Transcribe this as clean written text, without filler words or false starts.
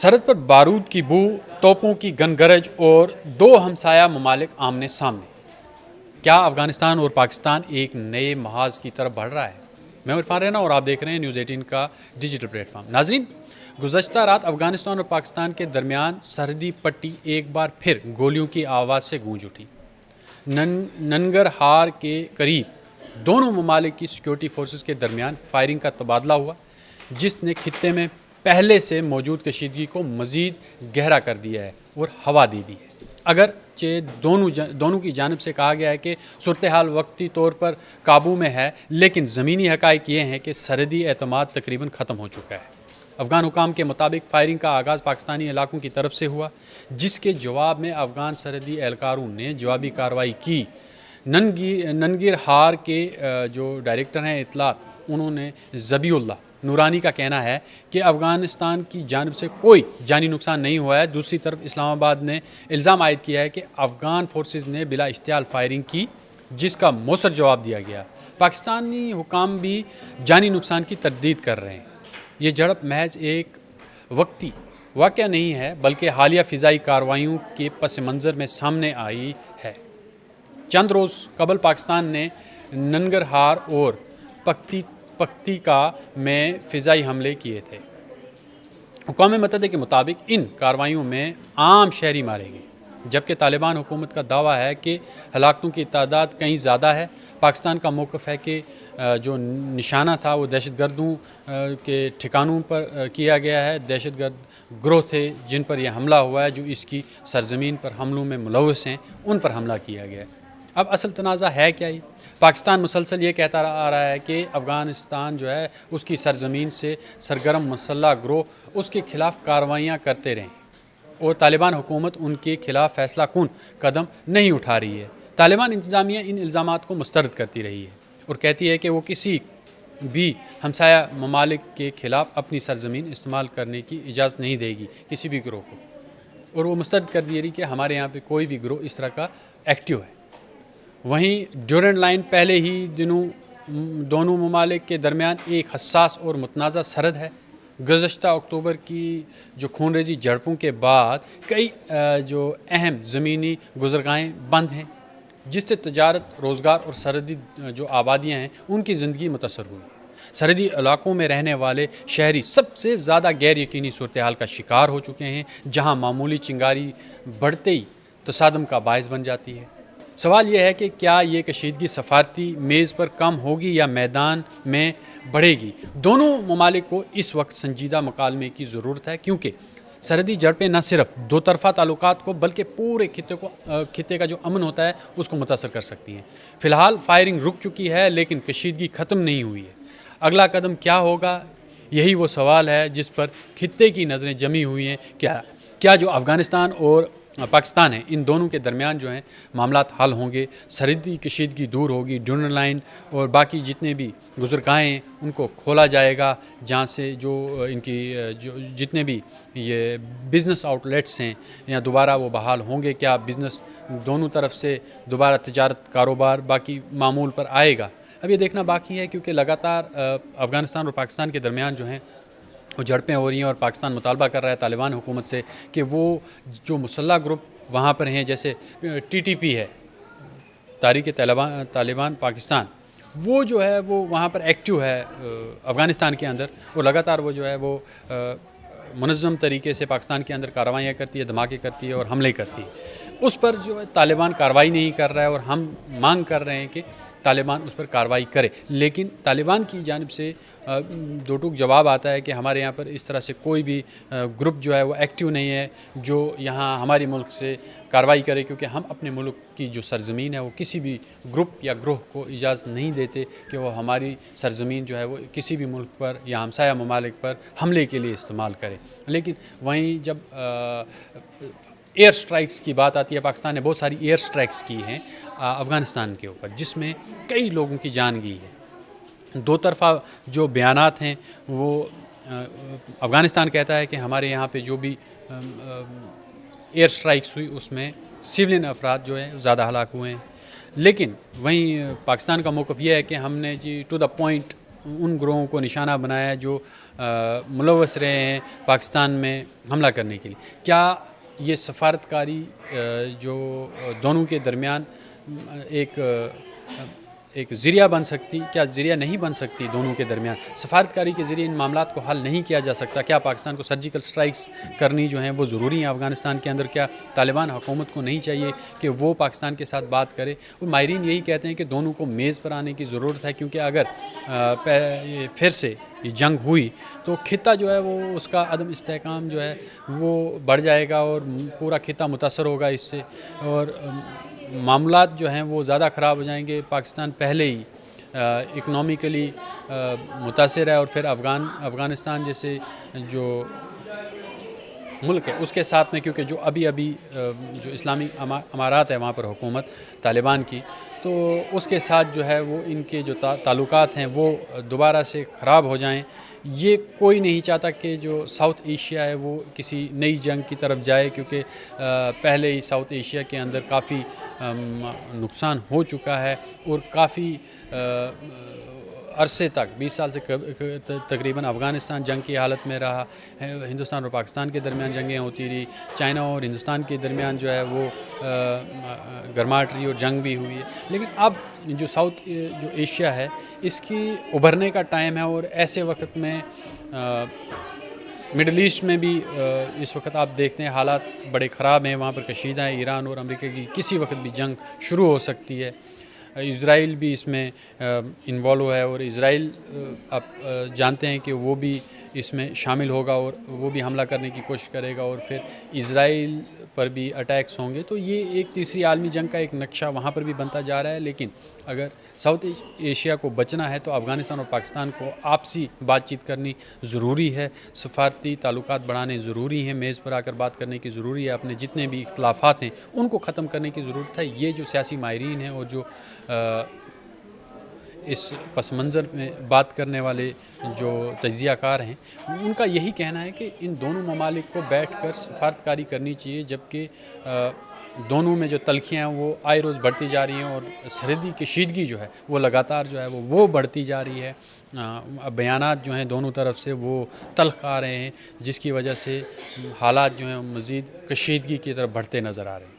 सरहद पर बारूद की बू, तोपों की गनगरज और दो हमसाया ममालिक आमने सामने। क्या अफगानिस्तान और पाकिस्तान एक नए महाज की तरफ बढ़ रहा है? मैं इरफान रैना और आप देख रहे हैं न्यूज़ 18 का डिजिटल प्लेटफॉर्म। नाजरीन, गुज़श्ता रात अफगानिस्तान और पाकिस्तान के दरमियान सरहदी पट्टी एक बार फिर गोलियों की आवाज़ से गूंज उठी। ननगरहार के करीब दोनों ममालिक की सिक्योरिटी फोर्सेस के दरमियान फायरिंग का तबादला हुआ, जिसने खित्ते में पहले से मौजूद कशीदगी को मज़ीद गहरा कर दिया है और हवा दे दी है। अगरचे दोनों की जानिब से कहा गया है कि सूरत हाल वक्ती तौर पर काबू में है, लेकिन ज़मीनी हक़ाइक़ ये हैं कि सरहदी एतमाद तकरीबन ख़त्म हो चुका है। अफ़गान हुकाम के मुताबिक फ़ायरिंग का आगाज़ पाकिस्तानी इलाकों की तरफ से हुआ, जिसके जवाब में अफ़गान सरहदी एहलकारों ने जवाबी कार्रवाई की। ननगरहार के जो डायरेक्टर हैं इत्तलात, उन्होंने ज़बीउल्लाह नूरानी का कहना है कि अफ़गानिस्तान की जानिब से कोई जानी नुकसान नहीं हुआ है। दूसरी तरफ इस्लामाबाद ने इल्ज़ाम आयद किया है कि अफ़गान फोर्सेस ने बिला इश्तियाल फायरिंग की, जिसका मौसर जवाब दिया गया। पाकिस्तानी हुकाम भी जानी नुकसान की तरदीद कर रहे हैं। ये झड़प महज एक वक्ती वाक़या नहीं है, बल्कि हालिया फ़िज़ाई कार्रवाइयों के पस मंज़र में सामने आई है। चंद रोज़ कबल पाकिस्तान ने ननगरहार और पक्तिका में फ़िज़ाई हमले किए थे। अक़वाम मुत्तहिदा के मुताबिक इन कार्रवाइयों में आम शहरी मारे गए, जबकि तालिबान हुकूमत का दावा है कि हलाकतों की तादाद कहीं ज़्यादा है। पाकिस्तान का मौक़िफ़ है कि जो निशाना था वो दहशतगर्दों के ठिकानों पर किया गया है। दहशतगर्द ग्रोह थे जिन पर यह हमला हुआ है, जो इसकी सरजमीन पर हमलों में मुलव्वस हैं, उन पर हमला किया गया है। अब असल तनाज़ा है क्या? ये पाकिस्तान मुसलसल ये कहता आ रहा है कि अफ़गानिस्तान जो है उसकी सरजमीन से सरगर्म मसल्ह ग्रोह उसके ख़िलाफ़ कार्रवाइयाँ करते रहें और तालिबान हुकूमत उनके ख़िलाफ़ फ़ैसला कुन कदम नहीं उठा रही है। तालिबान इंतज़ामिया इन इल्ज़ामात को मुस्तरद करती रही है और कहती है कि वो किसी भी हमसाया ममालिक के ख़िलाफ़ अपनी सरजमीन इस्तेमाल करने की इजाज़त नहीं देगी किसी भी ग्रोह को, और वो मुस्तरद कर दी रही कि हमारे यहाँ पे कोई भी ग्रोह इस तरह का एक्टिव है। वहीं ड्यूरेंट लाइन पहले ही दिनों दोनों ममालिक के दरमियान एक हसास और मुतनाज़ा सरहद है। गुज़श्ता अक्टूबर की जो खूनरेज़ी झड़पों के बाद कई जो अहम ज़मीनी गुज़रगाहें बंद हैं, जिससे तजारत, रोज़गार और सरहदी जो आबादियाँ हैं उनकी ज़िंदगी मुतासर हुई। सरहदी इलाकों में रहने वाले शहरी सबसे ज़्यादा गैर यकीनी सूरत हाल का शिकार हो चुके हैं, जहाँ मामूली चिंगारी बढ़ते ही तसादम का बायस बन जाती है। सवाल यह है कि क्या ये कशीदगी सफारती मेज़ पर कम होगी या मैदान में बढ़ेगी? दोनों ममालिक को इस वक्त संजीदा मुकालमे की ज़रूरत है, क्योंकि सरहदी झड़पें न सिर्फ दो तरफ़ा ताल्लुकात को बल्कि पूरे खित्ते का जो अमन होता है उसको मुतासर कर सकती हैं। फ़िलहाल फ़ायरिंग रुक चुकी है, लेकिन कशीदगी ख़त्म नहीं हुई है। अगला कदम क्या होगा? यही वो सवाल है जिस पर खित्ते की नज़रें जमी हुई हैं। क्या जो अफ़गानिस्तान और पाकिस्तान है, इन दोनों के दरमियान जो हैं मामलात हल होंगे, सरहदी कशीदगी दूर होगी, ड्यूरेंट लाइन और बाकी जितने भी गुज़रगाहें हैं उनको खोला जाएगा, जहाँ से जो इनकी जो जितने भी ये बिज़नेस आउटलेट्स हैं या दोबारा वो बहाल होंगे। क्या बिज़नेस दोनों तरफ से दोबारा तजारत, कारोबार बाकी मामूल पर आएगा? अब ये देखना बाकी है, क्योंकि लगातार अफ़गानिस्तान और पाकिस्तान के दरमियान जो हैं वो झड़पें हो रही हैं और पाकिस्तान मुतालबा कर रहा है तालिबान हुकूमत से कि वो जो मुसल्ह ग्रुप वहाँ पर हैं, जैसे TTP है, तारीख़ तालिबान पाकिस्तान, वो जो है वो वहाँ पर एक्टिव है अफ़गानिस्तान के अंदर, और लगातार वो जो है वो मुनज़्ज़म तरीके से पाकिस्तान के अंदर कार्रवाइयाँ करती है, धमाके करती है और हमले करती है। उस पर जो है तालिबान कार्रवाई नहीं कर रहा है और हम मांग कर रहे हैं कि तालिबान उस पर कार्रवाई करे, लेकिन तालिबान की जानिब से दो टूक जवाब आता है कि हमारे यहाँ पर इस तरह से कोई भी ग्रुप जो है वो एक्टिव नहीं है जो यहाँ हमारे मुल्क से कार्रवाई करे, क्योंकि हम अपने मुल्क की जो सरजमीन है वो किसी भी ग्रुप या ग्रोह को इजाज़त नहीं देते कि वो हमारी सरजमीन जो है वो किसी भी मुल्क पर या हमसाया ममालिक पर हमले के लिए इस्तेमाल करे। लेकिन वहीं जब एयर स्ट्राइक्स की बात आती है, पाकिस्तान ने बहुत सारी एयर स्ट्राइक्स की हैं अफ़गानिस्तान के ऊपर, जिसमें कई लोगों की जान गई है। दो तरफ़ा जो बयानात हैं वो अफ़गानिस्तान कहता है कि हमारे यहाँ पे जो भी एयर स्ट्राइक्स हुई उसमें सिविलियन अफराद जो हैं ज़्यादा हलाक हुए हैं, लेकिन वहीं पाकिस्तान का मौक़िफ़ ये है कि हमने जी टू द पॉइंट उन ग्रोहों को निशाना बनाया जो ملوث رہے ہیں پاکستان میں حملہ کرنے کے لیے. کیا یہ سفارتکاری جو دونوں کے درمیان ایک ذریعہ بن سکتی، کیا ذریعہ نہیں بن سکتی دونوں کے درمیان؟ سفارتکاری کے ذریعے ان معاملات کو حل نہیں کیا جا سکتا؟ کیا پاکستان کو سرجیکل سٹرائکس کرنی جو ہیں وہ ضروری ہیں افغانستان کے اندر؟ کیا طالبان حکومت کو نہیں چاہیے کہ وہ پاکستان کے ساتھ بات کرے؟ اور ماہرین یہی کہتے ہیں کہ دونوں کو میز پر آنے کی ضرورت ہے، کیونکہ اگر پھر سے یہ جنگ ہوئی تو خطہ جو ہے وہ اس کا عدم استحکام جو ہے وہ بڑھ جائے گا اور پورا خطہ متاثر ہوگا اس سے، اور معاملات جو ہیں وہ زیادہ خراب ہو جائیں گے. پاکستان پہلے ہی اکنومیکلی متاثر ہے، اور پھر افغانستان جیسے جو ملک ہے اس کے ساتھ میں، کیونکہ جو ابھی جو اسلامی امارات ہے وہاں پر حکومت طالبان کی، تو اس کے ساتھ جو ہے وہ ان کے جو تعلقات ہیں وہ دوبارہ سے خراب ہو جائیں. یہ کوئی نہیں چاہتا کہ جو ساؤتھ ایشیا ہے وہ کسی نئی جنگ کی طرف جائے، کیونکہ پہلے ہی ساؤتھ ایشیا کے اندر کافی نقصان ہو چکا ہے، اور کافی عرصے تک 20 سال سے تقریباً افغانستان جنگ کی حالت میں رہا. ہندوستان اور پاکستان کے درمیان جنگیں ہوتی رہی، چائنا اور ہندوستان کے درمیان جو ہے وہ گرماہٹ رہی اور جنگ بھی ہوئی ہے. لیکن اب جو جو ایشیا ہے اس کی ابھرنے کا ٹائم ہے، اور ایسے وقت میں مڈل ایسٹ میں بھی اس وقت آپ دیکھتے ہیں حالات بڑے خراب ہیں، وہاں پر کشیدہ ہیں. ایران اور امریکہ کی کسی وقت بھی جنگ شروع ہو سکتی ہے. اسرائیل بھی اس میں انوالو ہے، اور اسرائیل آپ جانتے ہیں کہ وہ بھی اس میں شامل ہوگا، اور وہ بھی حملہ کرنے کی کوشش کرے گا، اور پھر اسرائیل پر بھی اٹیکس ہوں گے. تو یہ ایک تیسری عالمی جنگ کا ایک نقشہ وہاں پر بھی بنتا جا رہا ہے. لیکن اگر ساؤتھ ایشیا کو بچنا ہے تو افغانستان اور پاکستان کو آپسی بات چیت کرنی ضروری ہے، سفارتی تعلقات بڑھانے ضروری ہیں، میز پر آ کر بات کرنے کی ضروری ہے، اپنے جتنے بھی اختلافات ہیں ان کو ختم کرنے کی ضرورت ہے. یہ جو سیاسی ماہرین ہیں اور جو اس پس منظر میں بات کرنے والے جو تجزیہ کار ہیں ان کا یہی کہنا ہے کہ ان دونوں ممالک کو بیٹھ کر سفارتکاری کرنی چاہیے، جبکہ دونوں میں جو تلخیاں ہیں وہ آئے روز بڑھتی جا رہی ہیں، اور سرحدی کشیدگی جو ہے وہ لگاتار جو ہے وہ بڑھتی جا رہی ہے. بیانات جو ہیں دونوں طرف سے وہ تلخ آ رہے ہیں، جس کی وجہ سے حالات جو ہیں مزید کشیدگی کی طرف بڑھتے نظر آ رہے ہیں.